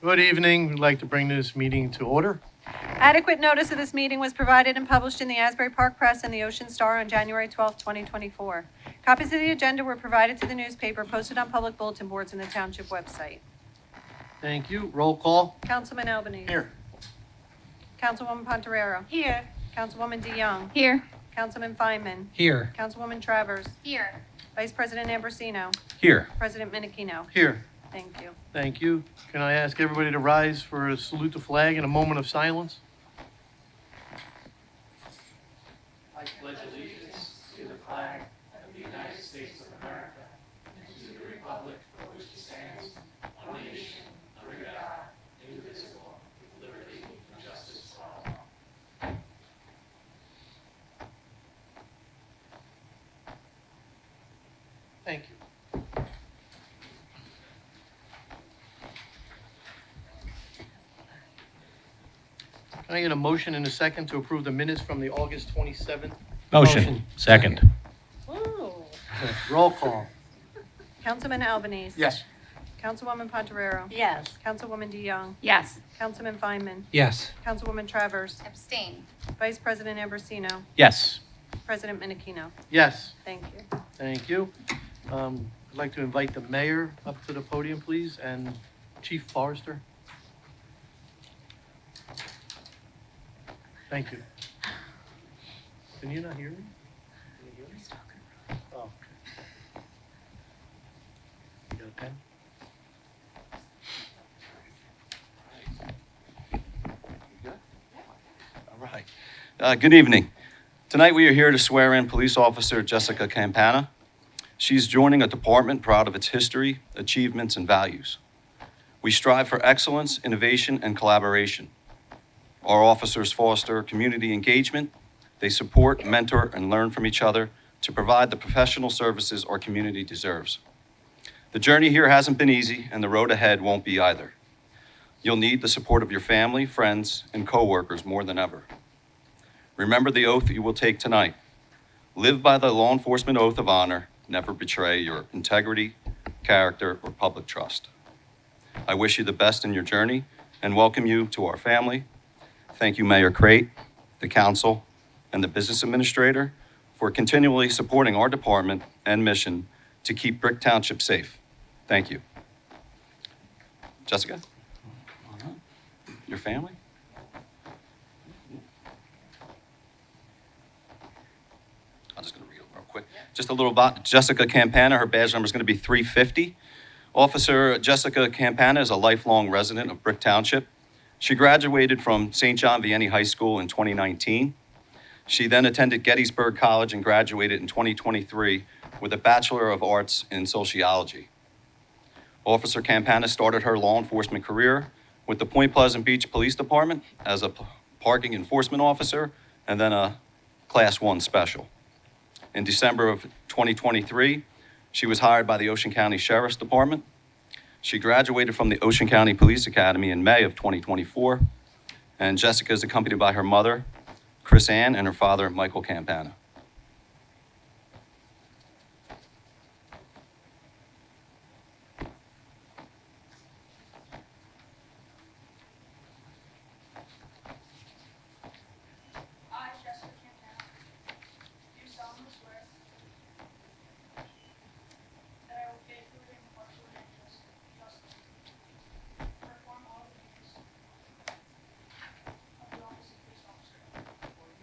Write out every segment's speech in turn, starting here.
Good evening. We'd like to bring this meeting to order. Adequate notice of this meeting was provided and published in the Asbury Park Press and the Ocean Star on January 12, 2024. Copies of the agenda were provided to the newspaper, posted on public bulletin boards and the Township website. Thank you. Roll call. Councilman Albanese. Here. Councilwoman Pontoriero. Here. Councilwoman DeYoung. Here. Councilman Feynman. Here. Councilwoman Travers. Here. Vice President Ambrosino. Here. President Minikino. Here. Thank you. Thank you. Can I ask everybody to rise for a salute the flag and a moment of silence? I pledge allegiance to the flag of the United States of America and to the republic for which it stands, one nation, under God, indivisible, with liberty and justice for all. Thank you. Can I get a motion and a second to approve the minutes from the August 27th? Motion. Second. Ooh. Roll call. Councilman Albanese. Yes. Councilwoman Pontoriero. Yes. Councilwoman DeYoung. Yes. Councilman Feynman. Yes. Councilwoman Travers. Abstain. Vice President Ambrosino. Yes. President Minikino. Yes. Thank you. Thank you. I'd like to invite the mayor up to the podium, please, and Chief Forrester. Thank you. Can you not hear me? Can you hear me? Oh. You got a pen? All right. Good evening. Tonight we are here to swear in Police Officer Jessica Campana. She's joining a department proud of its history, achievements, and values. We strive for excellence, innovation, and collaboration. Our officers foster community engagement. They support, mentor, and learn from each other to provide the professional services our community deserves. The journey here hasn't been easy, and the road ahead won't be either. You'll need the support of your family, friends, and coworkers more than ever. Remember the oath you will take tonight. Live by the law enforcement oath of honor. Never betray your integrity, character, or public trust. I wish you the best in your journey and welcome you to our family. Thank you, Mayor Crate, the council, and the business administrator for continually supporting our department and mission to keep Brick Township safe. Thank you. Jessica, your family? I'm just gonna read it real quick. Just a little about Jessica Campana. Her badge number is gonna be 350. Officer Jessica Campana is a lifelong resident of Brick Township. She graduated from St. John Vianney High School in 2019. She then attended Gettysburg College and graduated in 2023 with a Bachelor of Arts in Sociology. Officer Campana started her law enforcement career with the Point Pleasant Beach Police Department as a parking enforcement officer and then a Class 1 special. In December of 2023, she was hired by the Ocean County Sheriff's Department. She graduated from the Ocean County Police Academy in May of 2024, and Jessica is accompanied by her mother, Chris Ann, and her father, Michael Campana. I, Jessica Campana, do solemnly swear that I will faithfully and impartially and justly perform all the duties of the office of police officer according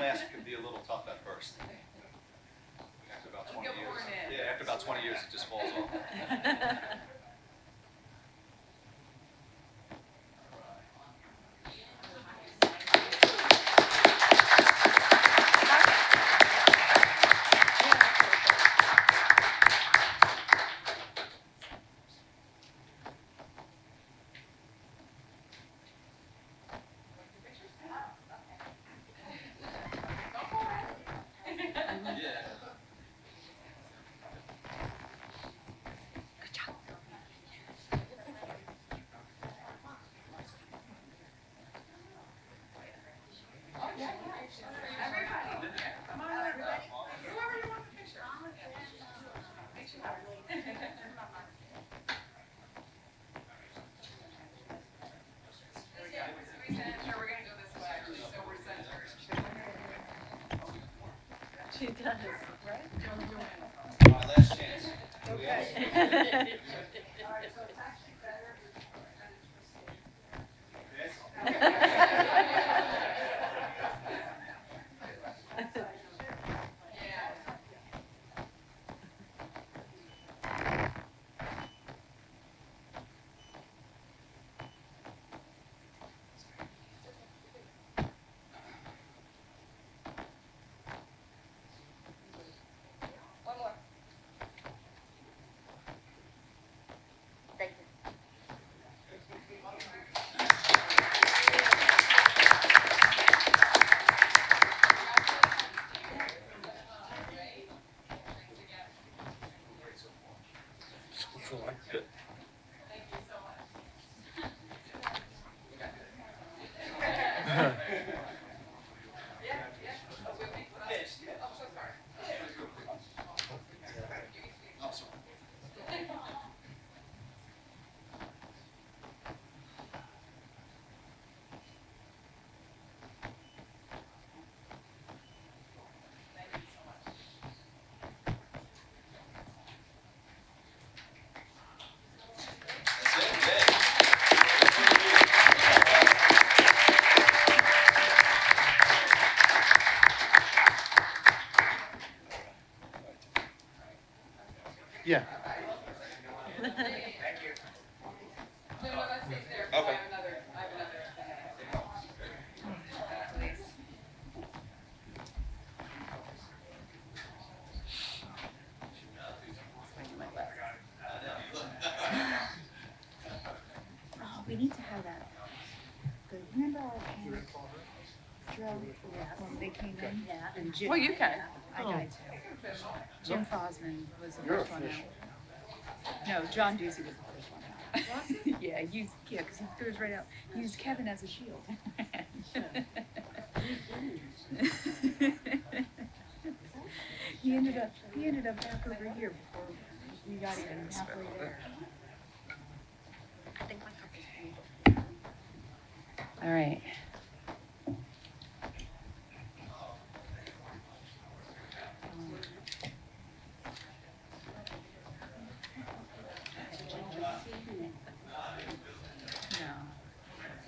mask can be a little tough at first. After about 20 years. Yeah, after about 20 years, it just falls off. She does, right? My last chance. Yeah. Okay. Oh, we need to have that. Remember our panic drill? Yeah, when they came in? Yeah. And Jim. Well, you can. I died too. Jim Fosman was the first one out. No, John Ducey was the first one out. Yeah, because he threw us right out. He used Kevin as a shield. He ended up back over here before we got even halfway there. All right. No.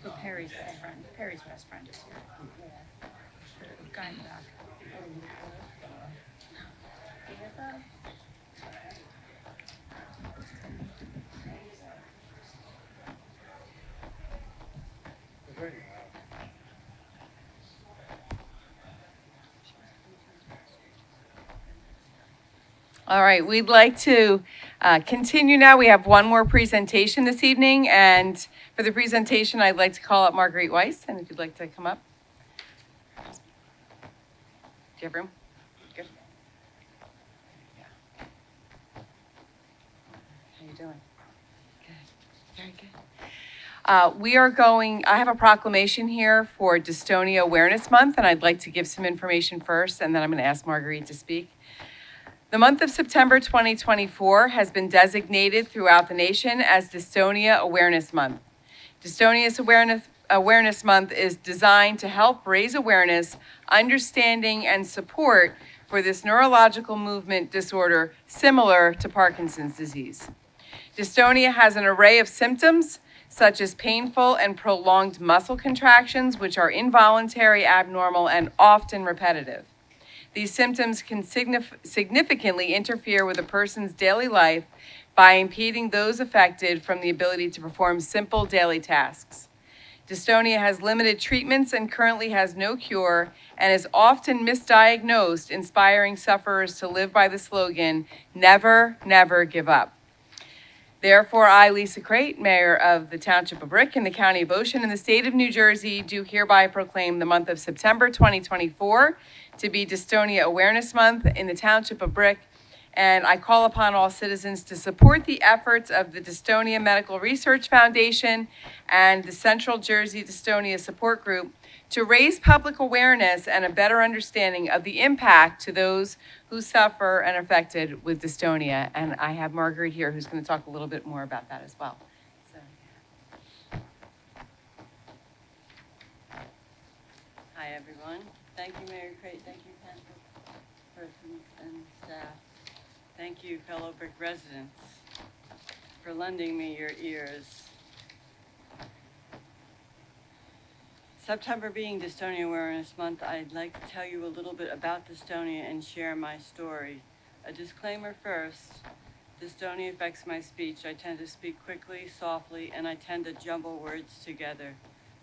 But Perry's best friend. Perry's best friend is here. The guy in the back. All right, we'd like to continue now. We have one more presentation this evening, and for the presentation, I'd like to call up Marguerite Weiss, and if you'd like to come up. Do you have room? Good. Yeah. How you doing? Good. Very good. I have a proclamation here for Dystonia Awareness Month, and I'd like to give some information first, and then I'm going to ask Marguerite to speak. The month of September 2024 has been designated throughout the nation as Dystonia Awareness Month. Dystonia Awareness Month is designed to help raise awareness, understanding, and support for this neurological movement disorder similar to Parkinson's disease. Dystonia has an array of symptoms such as painful and prolonged muscle contractions, which are involuntary, abnormal, and often repetitive. These symptoms can significantly interfere with a person's daily life by impeding those affected from the ability to perform simple daily tasks. Dystonia has limited treatments and currently has no cure and is often misdiagnosed, inspiring sufferers to live by the slogan, "Never, never give up." Therefore, I, Lisa Crate, Mayor of the Township of Brick in the County of Ocean in the State of New Jersey, do hereby proclaim the month of September 2024 to be Dystonia Awareness Month in the Township of Brick, and I call upon all citizens to support the efforts of the Dystonia Medical Research Foundation and the Central Jersey Dystonia Support Group to raise public awareness and a better understanding of the impact to those who suffer and are affected with dystonia. And I have Marguerite here who's going to talk a little bit more about that as well. So. Hi, everyone. Thank you, Mayor Crate. Thank you, persons and staff. Thank you, fellow Brick residents, for lending me your ears. September being Dystonia Awareness Month, I'd like to tell you a little bit about dystonia and share my story. A disclaimer first. Dystonia affects my speech. I tend to speak quickly, softly, and I tend to jumble words together.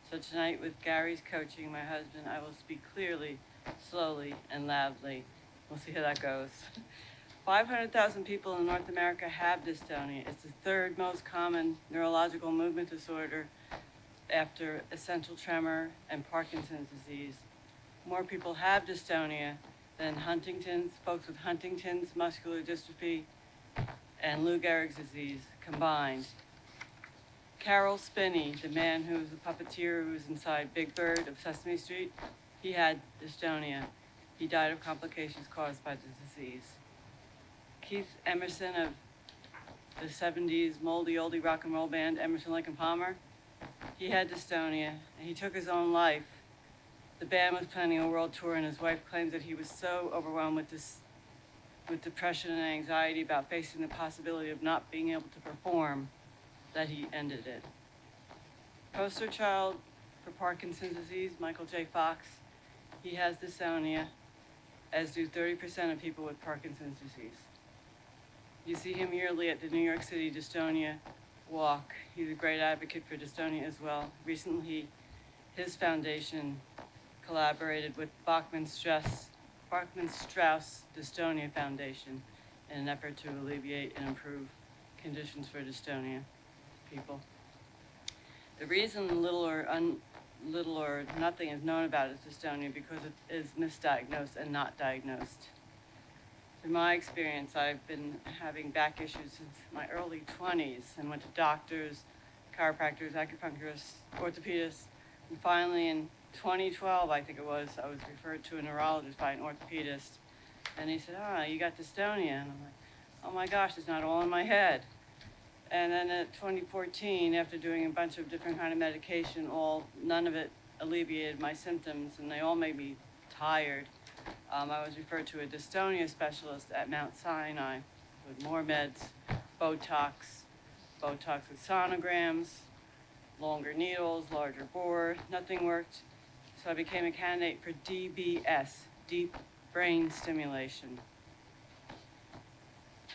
So tonight, with Gary's coaching, my husband, I will speak clearly, slowly, and loudly. We'll see how that goes. 500,000 people in North America have dystonia. It's the third most common neurological movement disorder after essential tremor and Parkinson's disease. More people have dystonia than Huntington's, folks with Huntington's muscular dystrophy, and Lou Gehrig's disease combined. Carol Spinney, the man who was the puppeteer who was inside Big Bird of Sesame Street, he had dystonia. He died of complications caused by the disease. Keith Emerson of the 70s moldy oldie rock and roll band, Emerson, Lake and Palmer, he had dystonia, and he took his own life. The band was planning a world tour, and his wife claims that he was so overwhelmed with depression and anxiety about facing the possibility of not being able to perform that he ended it. Poster child for Parkinson's disease, Michael J. Fox, he has dystonia, as do 30% of people with Parkinson's disease. You see him yearly at the New York City Dystonia Walk. He's a great advocate for dystonia as well. Recently, his foundation collaborated with Bachman Strauss Dystonia Foundation in an effort to alleviate and improve conditions for dystonia people. The reason little or nothing is known about is dystonia because it is misdiagnosed and not diagnosed. In my experience, I've been having back issues since my early 20s and went to doctors, chiropractors, acupuncturists, orthopedists, and finally in 2012, I think it was, I was referred to a neurologist by an orthopedist, and he said, you got dystonia, and I'm like, oh my gosh, it's not all in my head. And then in 2014, after doing a bunch of different kind of medication, none of it alleviated my symptoms, and they all made me tired. I was referred to a dystonia specialist at Mount Sinai with more meds, Botox with sonograms, longer needles, larger bore. Nothing worked. So I became a candidate for DBS, deep brain stimulation.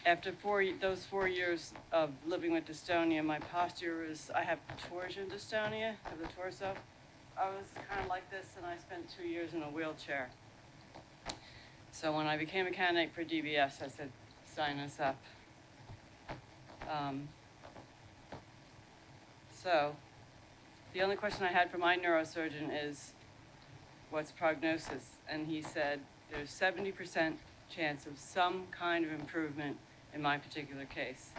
After those 4 years of living with dystonia, my posture was, I have torsion dystonia of the torso. I was kind of like this, and I spent 2 years in a wheelchair. So when I became a candidate for DBS, I said, sign us up. So the only question I had for my neurosurgeon is, what's prognosis? And he said, there's 70% chance of some kind of improvement in my particular case.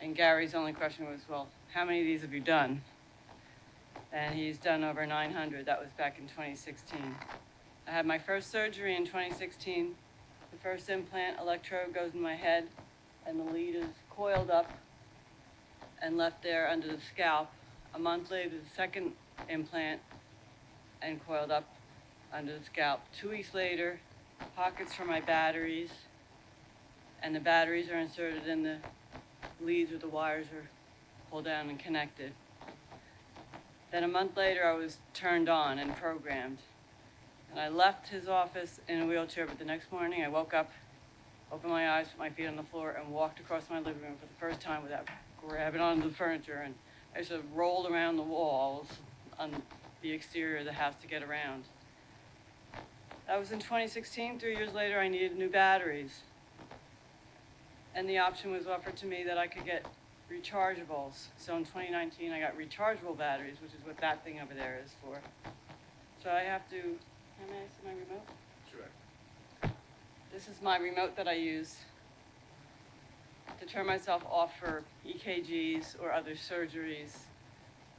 And Gary's only question was, well, how many of these have you done? And he's done over 900. That was back in 2016. I had my first surgery in 2016. The first implant electrode goes in my head, and the lead is coiled up and left there under the scalp. A month later, the second implant and coiled up under the scalp. 2 weeks later, pockets for my batteries, and the batteries are inserted in the leads where the wires are pulled down and connected. Then a month later, I was turned on and programmed. And I left his office in a wheelchair, but the next morning I woke up, opened my eyes, put my feet on the floor, and walked across my living room for the first time without grabbing onto the furniture. And I just sort of rolled around the walls on the exterior of the house to get around. That was in 2016. 3 years later, I needed new batteries. And the option was offered to me that I could get rechargeables. So in 2019, I got rechargeable batteries, which is what that thing over there is for. So I have to, may I see my remote? Sure. This is my remote that I use to turn myself off for EKGs or other surgeries.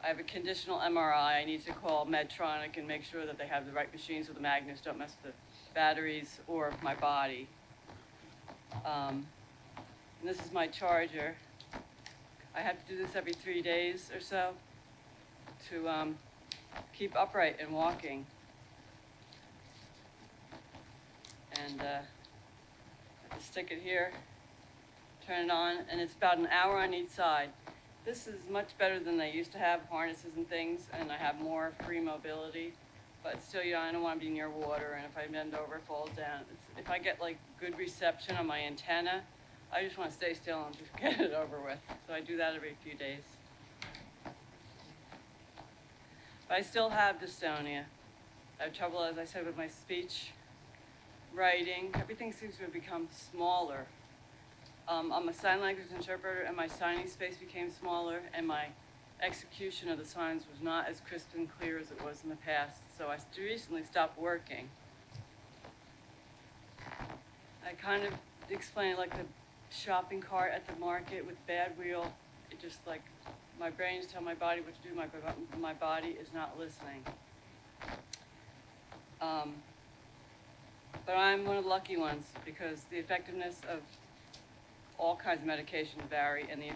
I have a conditional MRI. I need to call Medtronic and make sure that they have the right machines so the magnets don't mess with the batteries or my body. And this is my charger. I have to do this every 3 days or so to keep upright and walking. And I have to stick it here, turn it on, and it's about an hour on each side. This is much better than they used to have, harnesses and things, and I have more free mobility. But still, you know, I don't want to be near water, and if I bend over, it falls down. If I get like good reception on my antenna, I just want to stay still and just get it over with. So I do that every few days. But I still have dystonia. I have trouble, as I said, with my speech, writing. Everything seems to have become smaller. I'm a sign language interpreter, and my signing space became smaller, and my execution of the signs was not as crisp and clear as it was in the past. So I recently stopped working. I kind of explain it like the shopping cart at the market with bad wheel. It just like, my brains tell my body what to do, my body is not listening. But I'm one of the lucky ones because the effectiveness of all kinds of medication vary, and the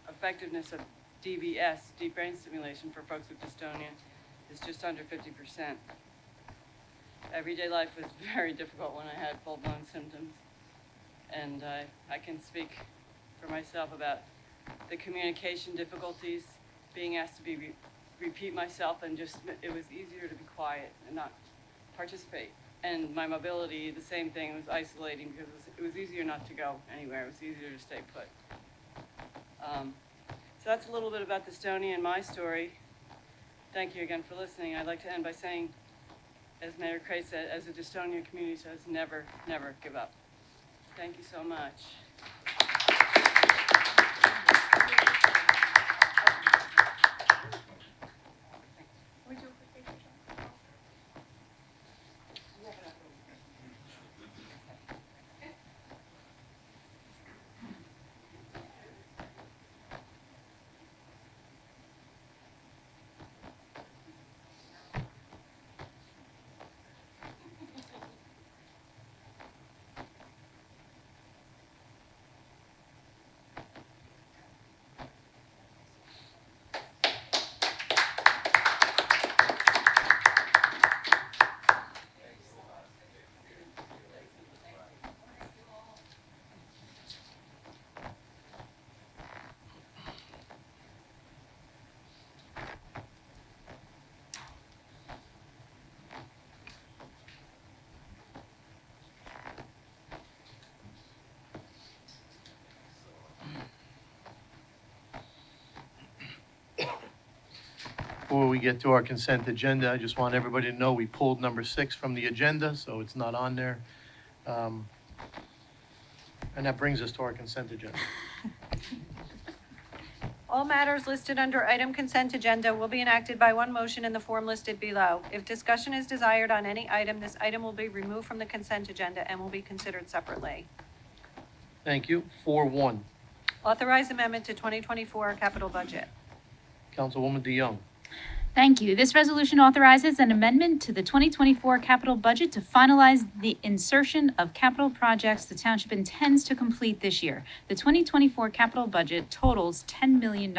effectiveness of DBS, deep brain stimulation, for folks with dystonia is just under 50%. Everyday life was very difficult when I had full-blown symptoms, and I can speak for myself about the communication difficulties, being asked to repeat myself, and just, it was easier to be quiet and not participate. And my mobility, the same thing, was isolating because it was easier not to go anywhere. It was easier to stay put. So that's a little bit about dystonia and my story. Thank you again for listening. I'd like to end by saying, as Mayor Cray said, as the dystonia community says, never, never give up. Thank you so much. Before we get to our consent agenda, I just want everybody to know we pulled number 6 from the agenda, so it's not on there. And that brings us to our consent agenda. All matters listed under item consent agenda will be enacted by one motion in the form listed below. If discussion is desired on any item, this item will be removed from the consent agenda and will be considered separately. Thank you. 4-1. Authorize amendment to 2024 capital budget. Councilwoman DeYoung. Thank you. This resolution authorizes an amendment to the 2024 capital budget to finalize the insertion of capital projects the township intends to complete this year. The 2024 capital budget totals $10 million.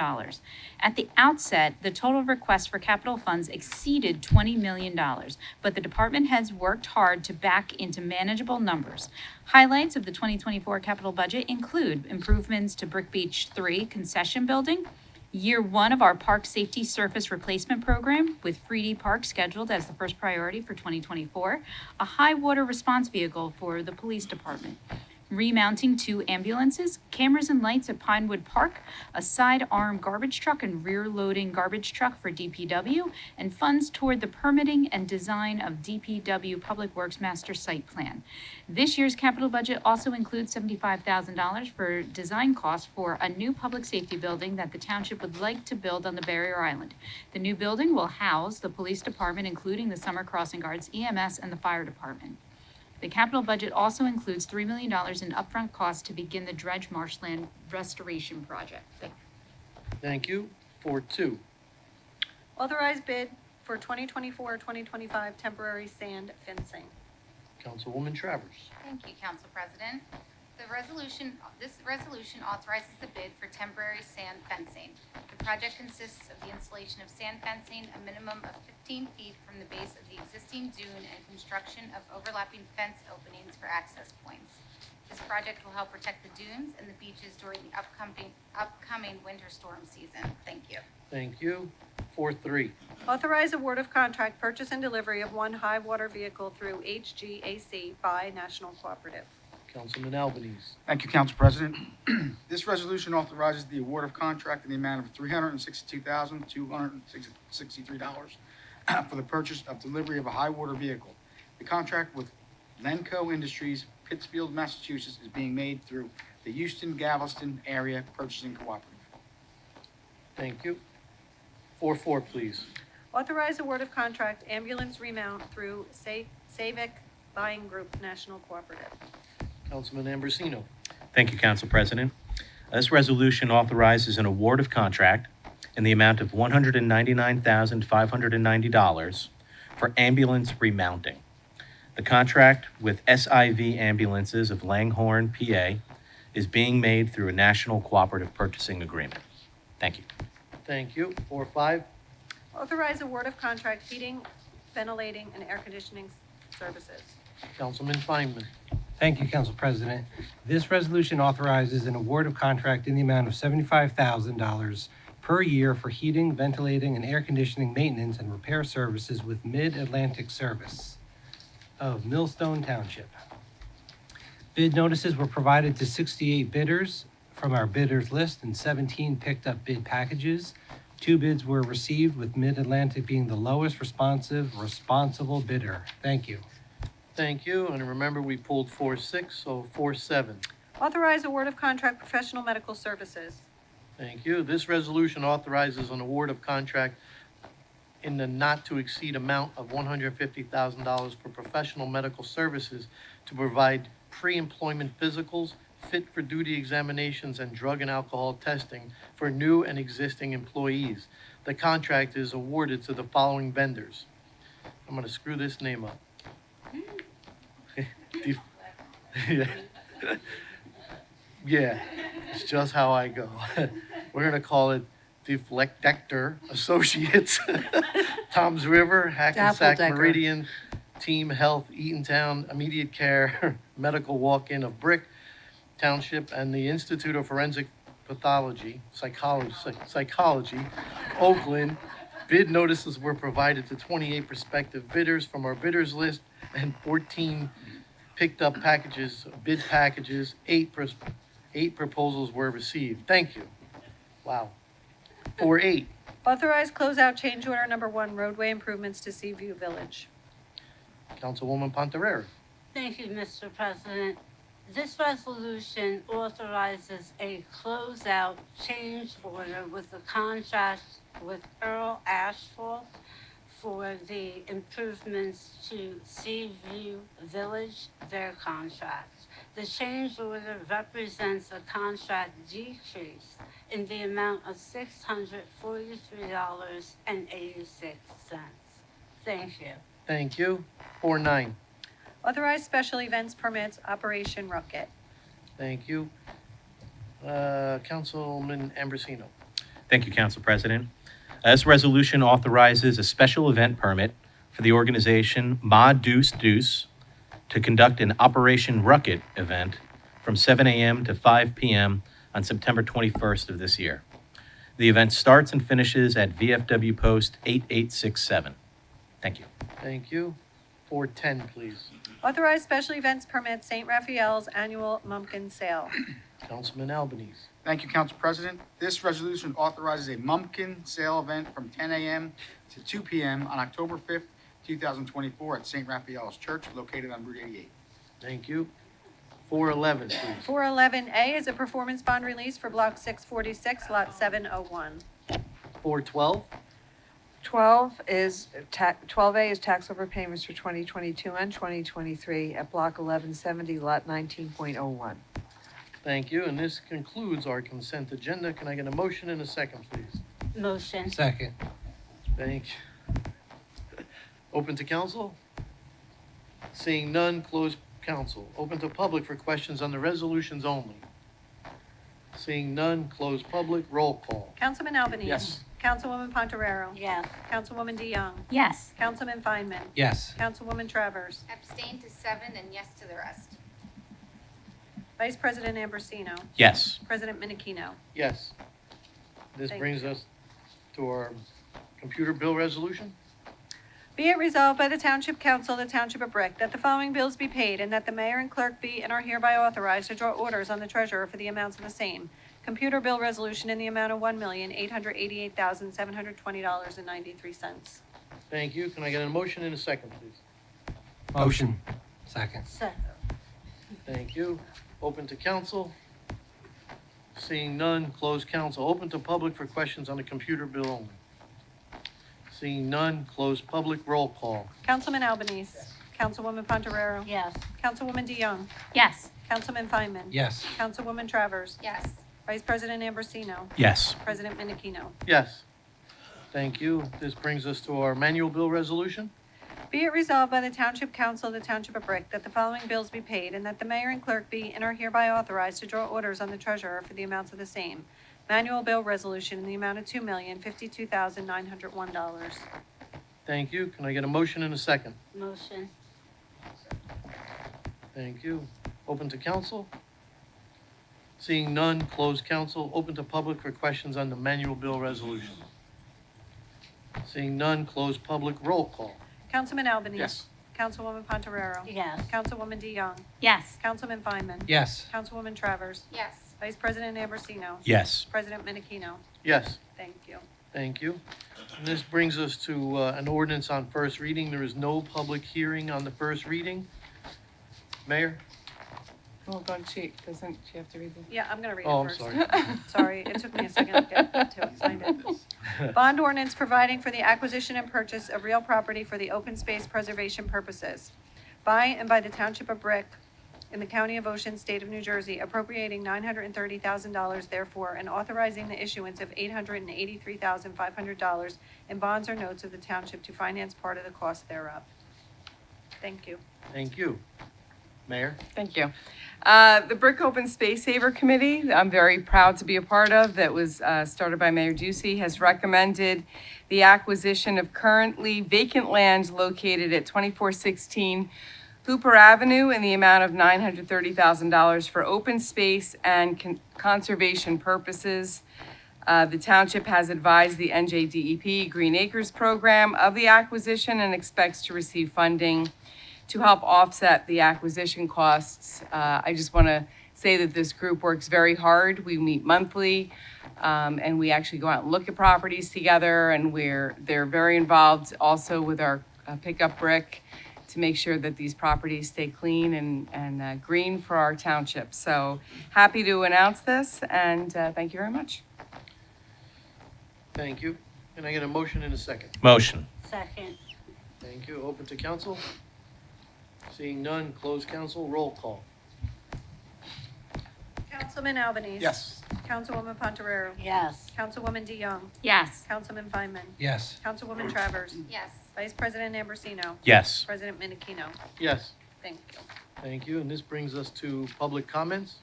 At the outset, the total request for capital funds exceeded $20 million, but the department has worked hard to back into manageable numbers. Highlights of the 2024 capital budget include improvements to Brick Beach 3 concession building, Year one of our park safety surface replacement program, with 3D Park scheduled as the first priority for 2024, a high water response vehicle for the police department, remounting 2 ambulances, cameras and lights at Pinewood Park, a side-arm garbage truck and rear-loading garbage truck for DPW, and funds toward the permitting and design of DPW Public Works Master Site Plan. This year's capital budget also includes $75,000 for design costs for a new public safety building that the township would like to build on the barrier island. The new building will house the police department, including the summer crossing guards, EMS, and the fire department. The capital budget also includes $3 million in upfront costs to begin the dredge marshland restoration project. Thank you. 4.2. Authorize bid for 2024-2025 temporary sand fencing. Councilwoman Travers. Thank you, Council President. This resolution authorizes the bid for temporary sand fencing. The project consists of the installation of sand fencing, a minimum of 15 feet from the base of the existing dune, and construction of overlapping fence openings for access points. This project will help protect the dunes and the beaches during the upcoming winter storm season. Thank you. Thank you. 4.3. Authorize award of contract purchase and delivery of 1 high water vehicle through HGAC by National Cooperative. Councilman Albanese. Thank you, Council President. This resolution authorizes the award of contract in the amount of $362,263 for the purchase of delivery of a high water vehicle. The contract with Lenco Industries, Pittsfield, Massachusetts, is being made through the Houston-Galveston Area Purchasing Cooperative. Thank you. 4.4, please. Authorize award of contract ambulance remount through Savic Buying Group National Cooperative. Councilman Ambrosino. Thank you, Council President. This resolution authorizes an award of contract in the amount of $199,590 for ambulance remounting. The contract with SIV Ambulances of Langhorne, PA, is being made through a national cooperative purchasing agreement. Thank you. Thank you. 4.5. Authorize award of contract heating, ventilating, and air conditioning services. Councilman Feinman. Thank you, Council President. This resolution authorizes an award of contract in the amount of $75,000 per year for heating, ventilating, and air conditioning maintenance and repair services with Mid-Atlantic Service of Millstone Township. Bid notices were provided to 68 bidders from our bidders list and 17 picked up bid packages. 2 bids were received, with Mid-Atlantic being the lowest responsible bidder. Thank you. Thank you. And remember, we pulled 4.6, so 4.7. Authorize award of contract professional medical services. Thank you. This resolution authorizes an award of contract in the not-to-exceed amount of $150,000 for professional medical services to provide pre-employment physicals, fit-for-duty examinations, and drug and alcohol testing for new and existing employees. The contract is awarded to the following vendors. I'm going to screw this name up. Yeah, it's just how I go. We're going to call it Deflectector Associates, Tom's River, Hackensack Dappledecker. Meridian, Team Health, Eatontown, Immediate Care, Medical Walk-In of Brick Township, and the Institute of Forensic Psychology, Oakland. Bid notices were provided to 28 prospective bidders from our bidders list and 14 picked up packages, bid packages. 8 proposals were received. Thank you. Wow. 4.8. Authorize closeout change order number 1 roadway improvements to Seaview Village. Councilwoman Pontarera. Thank you, Mr. President. This resolution authorizes a closeout change order with a contract with Earl Asphalt for the improvements to Seaview Village, their contract. The change order represents a contract decrease in the amount of $643.86. Thank you. Thank you. 4.9. Authorize special events permits, Operation Rocket. Thank you. Councilman Ambrosino. Thank you, Council President. This resolution authorizes a special event permit for the organization Ma Deuce Deuce to conduct an Operation Rocket event from 7 a.m. to 5 p.m. on September 21st of this year. The event starts and finishes at VFW Post 8867. Thank you. Thank you. 410, please. Authorize special events permit St. Raphael's Annual Mumpkin Sale. Councilman Albanese. Thank you, Council President. This resolution authorizes a Mumpkin sale event from 10 a.m. to 2 p.m. on October 5th, 2024 at St. Raphael's Church located on Route 88. Thank you. 411, please. 411A is a performance bond release for Block 646, Lot 701. 412. 12A is tax overpayments for 2022 and 2023 at Block 1170, Lot 19.01. Thank you, and this concludes our consent agenda. Can I get a motion and a second, please? Motion. Second. Thank you. Open to council? Seeing none, close council. Open to public for questions on the resolutions only. Seeing none, close public. Roll call. Councilman Albanese. Yes. Councilwoman Pontarero. Yes. Councilwoman DeYoung. Yes. Councilman Feinman. Yes. Councilwoman Travers. Abstain to 7 and yes to the rest. Vice President Ambrosino. Yes. President Menachino. Yes. This Thank brings us to our computer bill resolution. Be it resolved by the Township Council of the Township of Brick that the following bills be paid and that the mayor and clerk be and are hereby authorized to draw orders on the treasurer for the amounts of the same. Computer bill resolution in the amount of $1,888,720.93. Thank you. Can I get a motion and a second, please? Motion. Second. Second. Thank you. Open to council. Seeing none, close council. Open to public for questions on the computer bill only. Seeing none, close public. Roll call. Councilman Albanese. Councilwoman Pontarero. Yes. Councilwoman DeYoung. Yes. Councilman Feinman. Yes. Councilwoman Travers. Yes. Vice President Ambrosino. Yes. President Menachino. Yes. Thank you. This brings us to our manual bill resolution. Be it resolved by the Township Council of the Township of Brick that the following bills be paid and that the mayor and clerk be and are hereby authorized to draw orders on the treasurer for the amounts of the same. Manual bill resolution in the amount of $2,052,901. Thank you. Can I get a motion and a second? Motion. Thank you. Open to council. Seeing none, close council. Open to public for questions on the manual bill resolution. Seeing none, close public. Roll call. Councilman Albanese. Yes. Councilwoman Pontarero. Yes. Councilwoman DeYoung. Yes. Councilman Feinman. Yes. Councilwoman Travers. Yes. Vice President Ambrosino. Yes. President Menachino. Yes. Thank you. Thank you. And this brings us to an ordinance on first reading. There is no public hearing on the first reading. Mayor? Well, don't she, doesn't she have to read the? Yeah, I'm going to read Oh, it I'm first. sorry. Sorry, it took me a second to get to find it. Bond ordinance providing for the acquisition and purchase of real property for the open space preservation purposes by and by the Township of Brick in the County of Ocean, State of New Jersey, appropriating $930,000 therefore, and authorizing the issuance of $883,500 in bonds or notes of the township to finance part of the cost thereof. Thank you. Thank you. Mayor? Thank you. The Brick Open Space Saver Committee, I'm very proud to be a part of, that was started by Mayor Ducey, has recommended the acquisition of currently vacant land located at 2416 Hooper Avenue in the amount of $930,000 for open space and conservation purposes. The township has advised the NJDEP Green Acres Program of the acquisition and expects to receive funding to help offset the acquisition costs. I just want to say that this group works very hard. We meet monthly, and we actually go out and look at properties together, and they're very involved also with our pickup brick to make sure that these properties stay clean and green for our township. So happy to announce this, and thank you very much. Thank you. Can I get a motion and a second? Motion. Second. Thank you. Open to council. Seeing none, close council. Roll call. Councilman Albanese. Yes. Councilwoman Pontarero. Yes. Councilwoman DeYoung. Yes. Councilman Feinman. Yes. Councilwoman Travers. Yes. Vice President Ambrosino. Yes. President Menachino. Yes. Thank you. Thank you. And this brings us to public comments.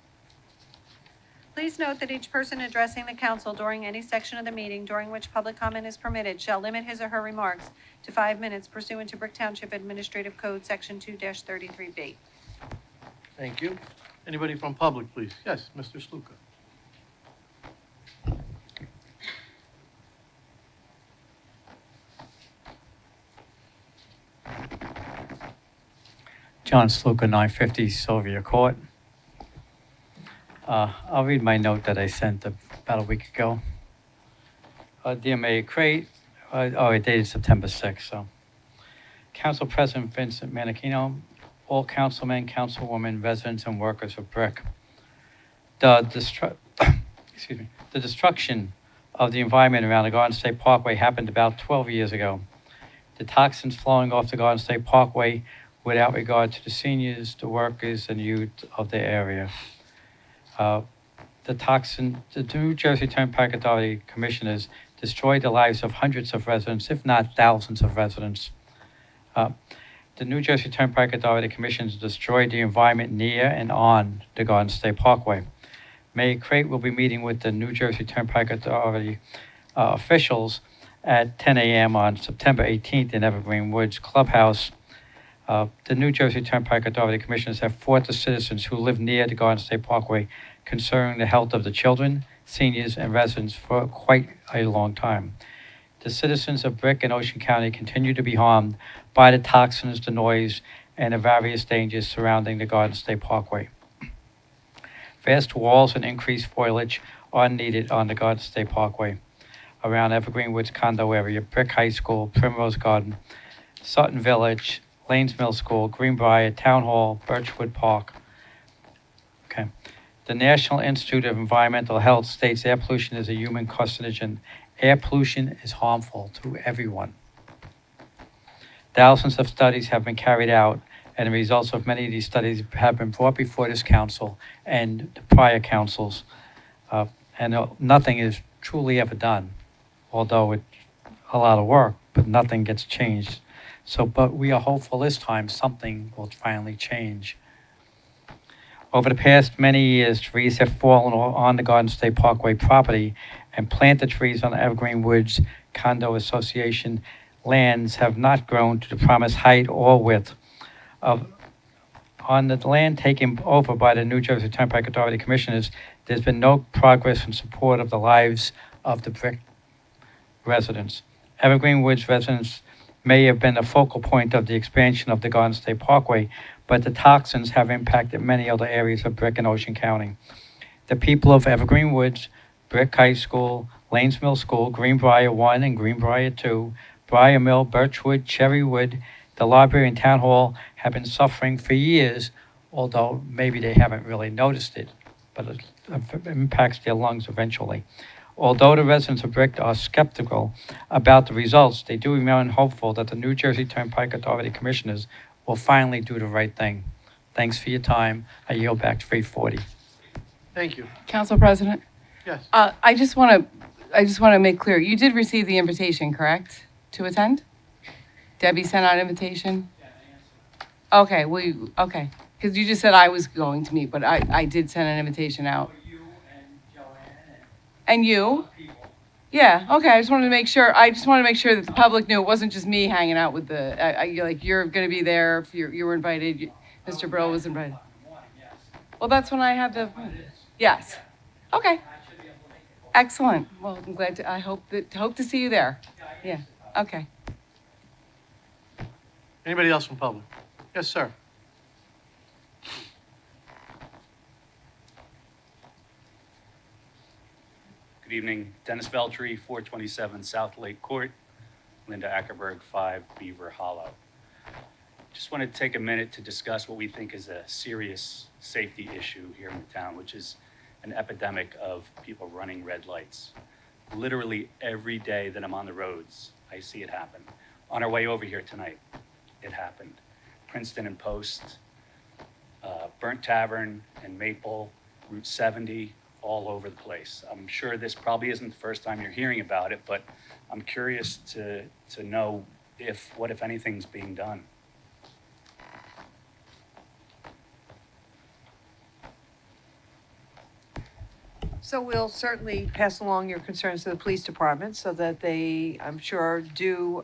Please note that each person addressing the council during any section of the meeting during which public comment is permitted shall limit his or her remarks to 5 minutes pursuant to Brick Township Administrative Code, Section 2-33B. Thank you. Anybody from public, please? Yes, Mr. Sluka. John Sluka, 950 Sylvia Court. I'll read my note that I sent about a week ago. Dear Mayor Crate, it dated September 6th, so. Council President Vincent Manichino, all councilmen, councilwomen, residents, and workers of BRIC. The destruction of the environment around the Garden State Parkway happened about 12 years ago. The toxins flowing off the Garden State Parkway without regard to the seniors, the workers, and youth of the area. The New Jersey Turnpike Authority commissioners destroyed the lives of hundreds of residents, if not thousands of residents. The New Jersey Turnpike Authority commissions destroyed the environment near and on the Garden State Parkway. Mayor Crate will be meeting with the New Jersey Turnpike Authority officials at 10 a.m. on September 18th in Evergreen Woods Clubhouse. The New Jersey Turnpike Authority commissioners have fought the citizens who live near the Garden State Parkway concerning the health of the children, seniors, and residents for quite a long time. The citizens of Brick and Ocean County continue to be harmed by the toxins, the noise, and the various dangers surrounding the Garden State Parkway. Vast walls and increased foliage are needed on the Garden State Parkway around Evergreen Woods condo area, Brick High School, Primrose Garden, Sutton Village, Lanes Middle School, Greenbrier, Town Hall, Birchwood Park. Okay. The National Institute of Environmental Health states air pollution is a human carcinogen. Air pollution is harmful to everyone. Thousands of studies have been carried out, and the results of many of these studies have been brought before this council and the prior councils, and nothing is truly ever done, although it's a lot of work, but nothing gets changed. So, but we are hopeful this time something will finally change. Over the past many years, trees have fallen on the Garden State Parkway property, and planted trees on the Evergreen Woods Condo Association lands have not grown to the promised height or width. On the land taken over by the New Jersey Turnpike Authority Commissioners, there's been no progress in support of the lives of the Brick residents. Evergreen Woods residents may have been a focal point of the expansion of the Garden State Parkway, but the toxins have impacted many other areas of Brick and Ocean County. The people of Evergreen Woods, Brick High School, Lanes Mill School, Greenbrier 1 and Greenbrier 2, Briar Mill, Birchwood, Cherrywood, the library and town hall have been suffering for years, although maybe they haven't really noticed it, but it impacts their lungs eventually. Although the residents of Brick are skeptical about the results, they do remain hopeful that the New Jersey Turnpike Authority Commissioners will finally do the right thing. Thanks for your time. I yield back to 340. Thank you. Council President? Yes. I just want to make clear, you did receive the invitation, correct, to attend? Debbie sent out an invitation? Okay, okay, because you just said I was going to meet, but I did send an invitation out. And you? Yeah, okay, I just wanted to make sure that the public knew it wasn't just me hanging out with you're going to be there, if you were invited, Mr. Brill was invited. Well, that's when I had the, yes. Okay. Excellent. Well, I'm glad to, I hope to see you there. Yeah, okay. Anybody else from public? Yes, sir. Good evening. Dennis Veltri, 427 South Lake Court, Linda Ackerberg, 5 Beaver Hollow. Just wanted to take a minute to discuss what we think is a serious safety issue here in the town, which is an epidemic of people running red lights. Literally every day that I'm on the roads, I see it happen. On our way over here tonight, it happened. Princeton and Post, Burnt Tavern and Maple, Route 70, all over the place. I'm sure this probably isn't the first time you're hearing about it, but I'm curious to know what, if anything's being done. So we'll certainly pass along your concerns to the police department so that they, I'm sure, do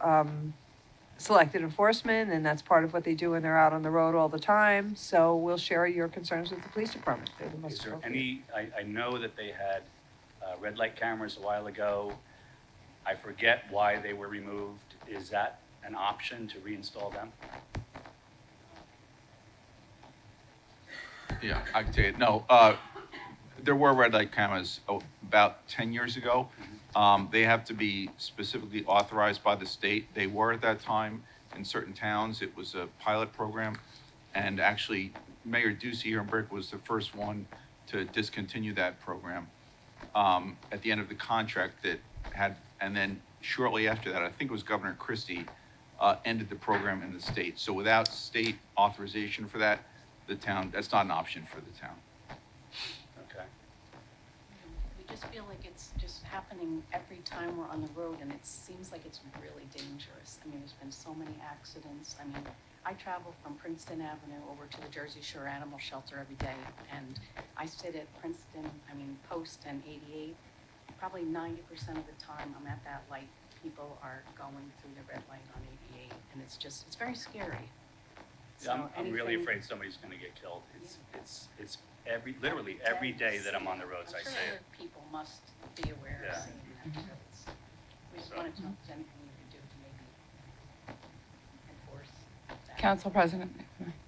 selected enforcement, and that's part of what they do when they're out on the road all the time. So we'll share your concerns with the police department. They're the most Is there appropriate. I know that they had red light cameras a while ago. I forget why they were removed. Is that an option to reinstall them? Yeah, I can tell you, no, there were red light cameras about 10 years ago. They have to be specifically authorized by the state. They were at that time in certain towns. It was a pilot program. And actually, Mayor Ducey here in Brick was the first one to discontinue that program at the end of the contract that had, and then shortly after that, I think it was Governor Christie, ended the program in the state. So without state authorization for that, the town, that's not an option for the town. Okay. We just feel like it's just happening every time we're on the road, and it seems like it's really dangerous. I mean, there's been so many accidents. I mean, I travel from Princeton Avenue over to the Jersey Shore Animal Shelter every day, and I sit at Post and 88. Probably 90% of the time I'm at that light, people are going through the red light on 88, and it's very scary. Yeah, I'm really anything- afraid somebody's gonna get killed. It's literally every day that I'm on the roads, I I'm sure say it. other people must be aware Yeah. of seeing that. We just wanted to know if there's anything we could do to maybe enforce that. Council President,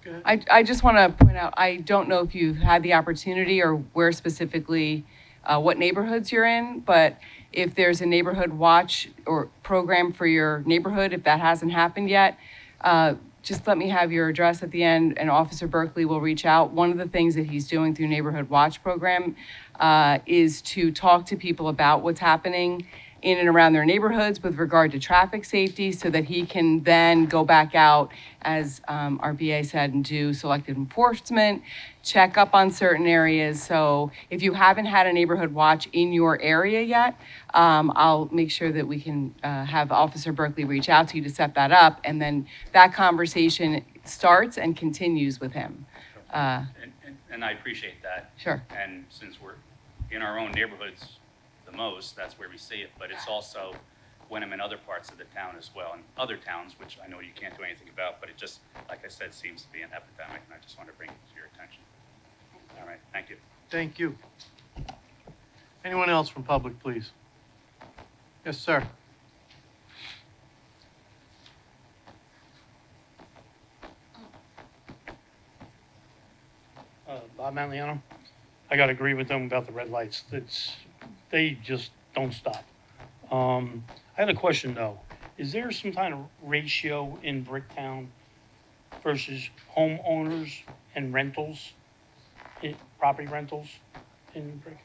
Go ahead. I just want to point out, I don't know if you've had the opportunity or where specifically, what neighborhoods you're in, but if there's a neighborhood watch or program for your neighborhood, if that hasn't happened yet, just let me have your address at the end, and Officer Berkeley will reach out. One of the things that he's doing through Neighborhood Watch program is to talk to people about what's happening in and around their neighborhoods with regard to traffic safety, so that he can then go back out, as our BA said, and do selective enforcement, check up on certain areas. So if you haven't had a neighborhood watch in your area yet, I'll make sure that we can have Officer Berkeley reach out to you to set that up, and then that conversation starts and continues with him. And I appreciate that. Sure. And since we're in our own neighborhoods the most, that's where we see it, but it's also when I'm in other parts of the town as well, and other towns, which I know you can't do anything about, but it just, like I said, seems to be an epidemic, and I just want to bring it to your attention. All right, thank you. Thank you. Anyone else from public, please? Yes, sir. Bob Manliano. I gotta agree with them about the red lights. They just don't stop. I had a question though. Is there some kind of ratio in Bricktown versus homeowners and rentals, property rentals in Brick?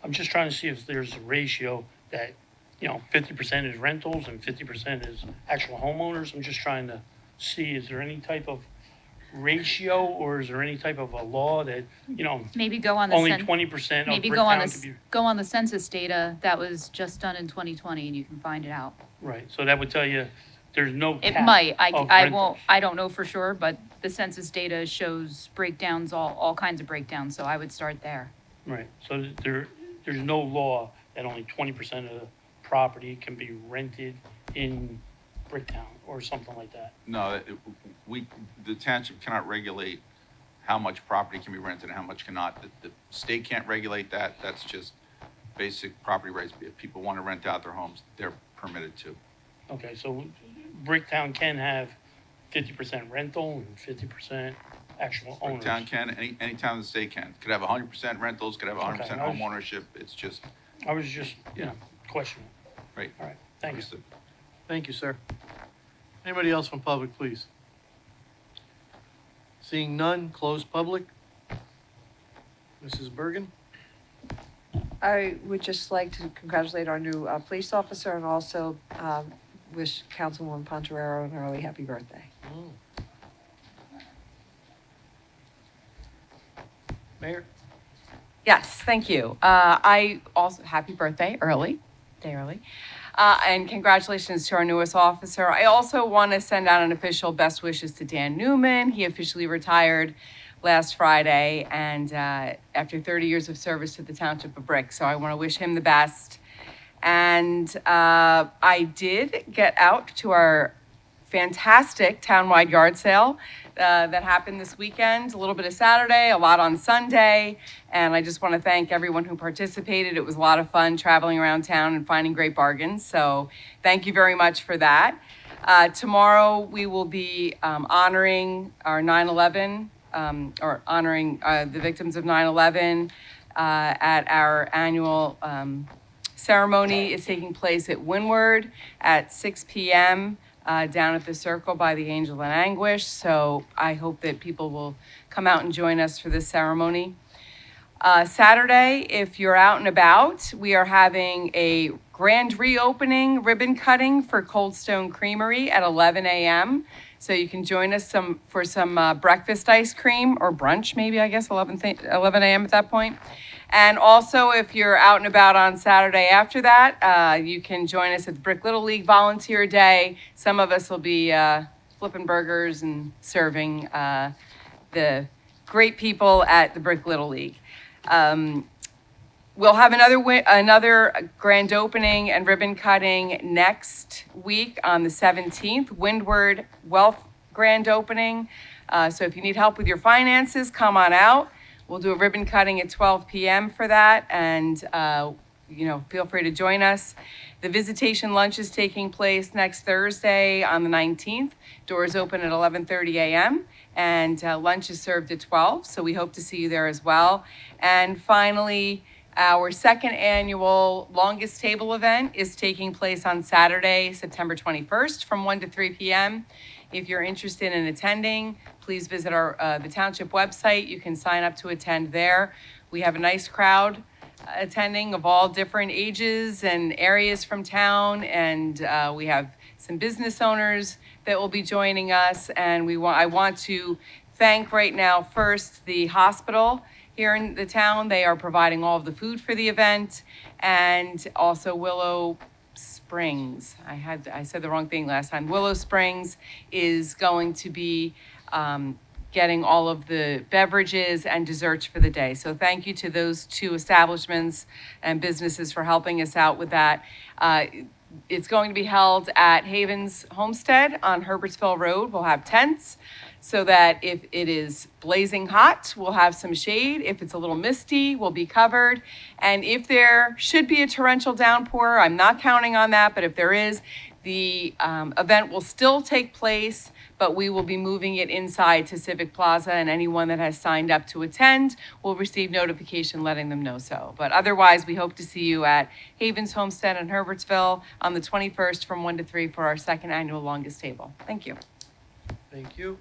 I'm just trying to see if there's a ratio that, 50% is rentals and 50% is actual homeowners. I'm just trying to see, is there any type of ratio, or is there any type of a law that, Maybe go on the only cen- 20% of maybe go on Bricktown the, could be, go on the census data that was just done in 2020, and you can find it out. right, so that would tell you there's no It cap might, of I rentals. won't, I don't know for sure, but the census data shows breakdowns, all kinds of breakdowns, so I would start there. Right, so there's no law that only 20% of the property can be rented in Bricktown or something like that. No, the township cannot regulate how much property can be rented and how much cannot. The state can't regulate that. That's just basic property rights. If people want to rent out their homes, they're permitted to. Okay, so Bricktown can have 50% rental and 50% actual owners. Town can, any town in the state can. Could have 100% rentals, could have 100% Okay, home ownership. It's just, I was just, questioning. right. All right, thank you. Understood. Thank you, sir. Anybody else from public, please? Seeing none, close public. Mrs. Bergen? I would just like to congratulate our new police officer, and also wish Councilwoman Pontorero an early happy birthday. Mayor? Yes, thank you. I also, happy birthday, day early. And congratulations to our newest officer. I also want to send out an official best wishes to Dan Newman. He officially retired last Friday, and after 30 years of service to the Township of Brick. So I want to wish him the best. And I did get out to our fantastic townwide yard sale that happened this weekend, a little bit of Saturday, a lot on Sunday. And I just want to thank everyone who participated. It was a lot of fun traveling around town and finding great bargains. So thank you very much for that. Tomorrow, we will be honoring our 9/11, or honoring the victims of 9/11 at our annual ceremony. Is taking place at Windward at 6 p.m. Down at the Circle by the Angel and Anguish. So I hope that people will come out and join us for this ceremony. Saturday, if you're out and about, we are having a grand reopening ribbon cutting for Cold Stone Creamery at 11 a.m. So you can join us for some breakfast ice cream or brunch, maybe, I guess, 11 a.m. at that point. And also, if you're out and about on Saturday after that, you can join us at the Brick Little League Volunteer Day. Some of us will be flipping burgers and serving the great people at the Brick Little League. We'll have another grand opening and ribbon cutting next week on the 17th, Windward Wealth grand opening. So if you need help with your finances, come on out. We'll do a ribbon cutting at 12 p.m. for that, and feel free to join us. The visitation lunch is taking place next Thursday on the 19th. Doors open at 11:30 a.m. and lunch is served at 12, so we hope to see you there as well. And finally, our second annual Longest Table event is taking place on Saturday, September 21st from 1 to 3 p.m. If you're interested in attending, please visit the Township website. You can sign up to attend there. We have a nice crowd attending of all different ages and areas from town, and we have some business owners that will be joining us. And I want to thank right now first the hospital here in the town. They are providing all of the food for the event, and also Willow Springs. I said the wrong thing last time. Willow Springs is going to be getting all of the beverages and desserts for the day. So thank you to those two establishments and businesses for helping us out with that. It's going to be held at Havens Homestead on Herbertsville Road. We'll have tents so that if it is blazing hot, we'll have some shade. If it's a little misty, we'll be covered. And if there should be a torrential downpour, I'm not counting on that, but if there is, the event will still take place, but we will be moving it inside to Civic Plaza, and anyone that has signed up to attend will receive notification letting them know so. But otherwise, we hope to see you at Havens Homestead in Herbertsville on the 21st from 1 to 3 for our second annual Longest Table. Thank you. Thank you.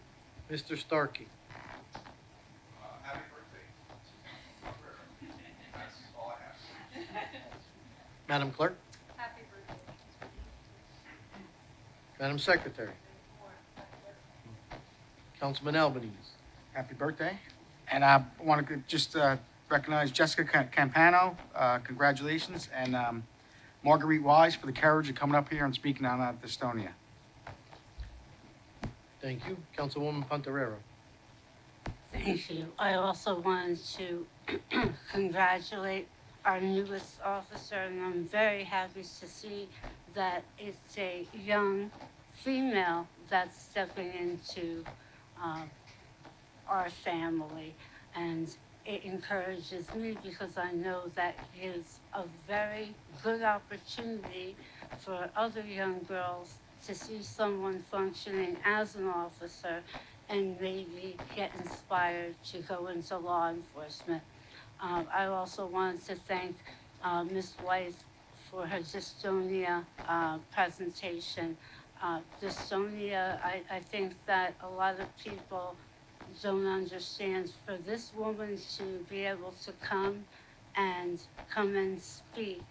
Mr. Starkey. Happy birthday. That's all I have. Madam Clerk. Happy birthday. Madam Secretary. Councilman Albanese. Happy birthday. And I want to just recognize Jessica Campano, congratulations, and Marguerite Wise for the courage of coming up here and speaking on Estonia. Thank you. Councilwoman Pontarero. Thank you. I also wanted to congratulate our newest officer, and I'm very happy to see that it's a young female that's stepping into our family. And it encourages me because I know that is a very good opportunity for other young girls to see someone functioning as an officer and maybe get inspired to go into law enforcement. I also wanted to thank Ms. White for her dystonia presentation. Dystonia, I think that a lot of people don't understand. For this woman to be able to come and speak,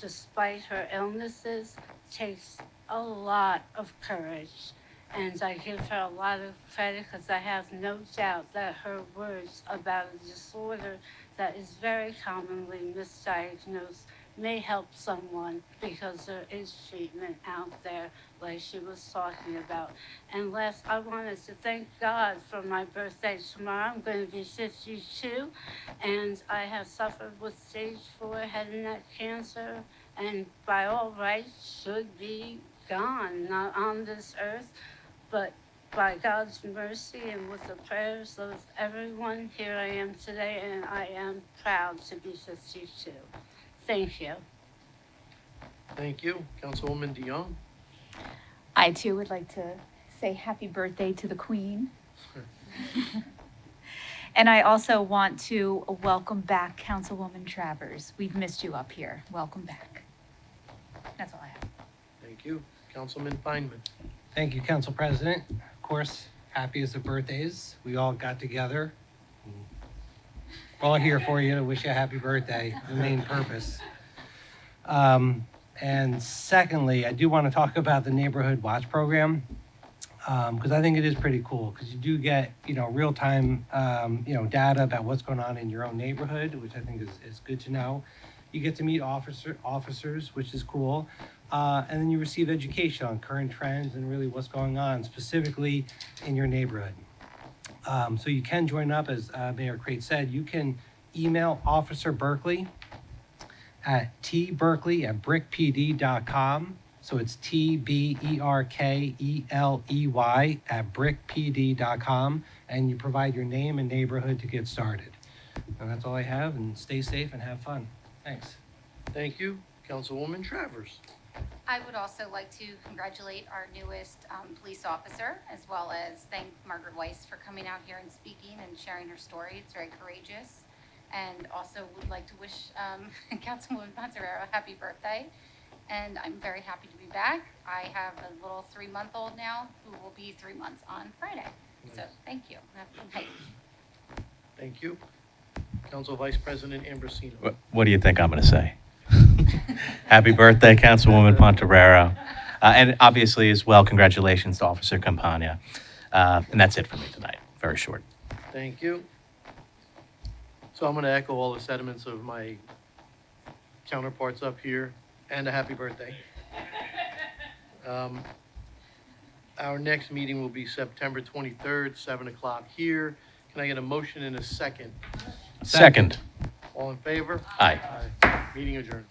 despite her illnesses, takes a lot of courage. And I give her a lot of credit because I have no doubt that her words about a disorder that is very commonly misdiagnosed may help someone, because there is treatment out there like she was talking about. And last, I wanted to thank God for my birthday tomorrow. I'm going to be 52, and I have suffered with stage 4 head and neck cancer, and by all rights should be gone, not on this earth, but by God's mercy and with the prayers of everyone, here I am today, and I am proud to be 52. Thank you. Thank you. Councilwoman DeYoung. I too would like to say happy birthday to the Queen. And I also want to welcome back Councilwoman Travers. We've missed you up here. Welcome back. That's all I have. Thank you. Councilman Feynman. Thank you, Council President. Of course, happiest of birthdays. We all got together. We're all here for you to wish you a happy birthday, the main purpose. And secondly, I do want to talk about the Neighborhood Watch Program, because I think it is pretty cool, because you do get, real-time, data about what's going on in your own neighborhood, which I think is good to know. You get to meet officers, which is cool. And then you receive education on current trends and really what's going on specifically in your neighborhood. So you can join up, as Mayor Crate said. You can email Officer Berkeley at tberkeley@brickpd.com. So it's TBERKELEY at brickpd.com, and you provide your name and neighborhood to get started. And that's all I have, and stay safe and have fun. Thanks. Thank you. Councilwoman Travers. I would also like to congratulate our newest police officer, as well as thank Margaret Weiss for coming out here and speaking and sharing her story. It's very courageous. And also would like to wish Councilwoman Pontarero a happy birthday. And I'm very happy to be back. I have a little 3-month-old now who will be 3 months on Friday. So thank you. Have a good night. Thank you. Council Vice President Ambrosino. What do you think I'm going to say? Happy birthday, Councilwoman Pontarero. And obviously, as well, congratulations to Officer Campagna. And that's it for me tonight. Very short. Thank you. So I'm going to echo all the sentiments of my counterparts up here, and a happy birthday. Our next meeting will be September 23rd, 7 o'clock here. Can I get a motion in a second? Second. All in favor? Aye. Meeting adjourned.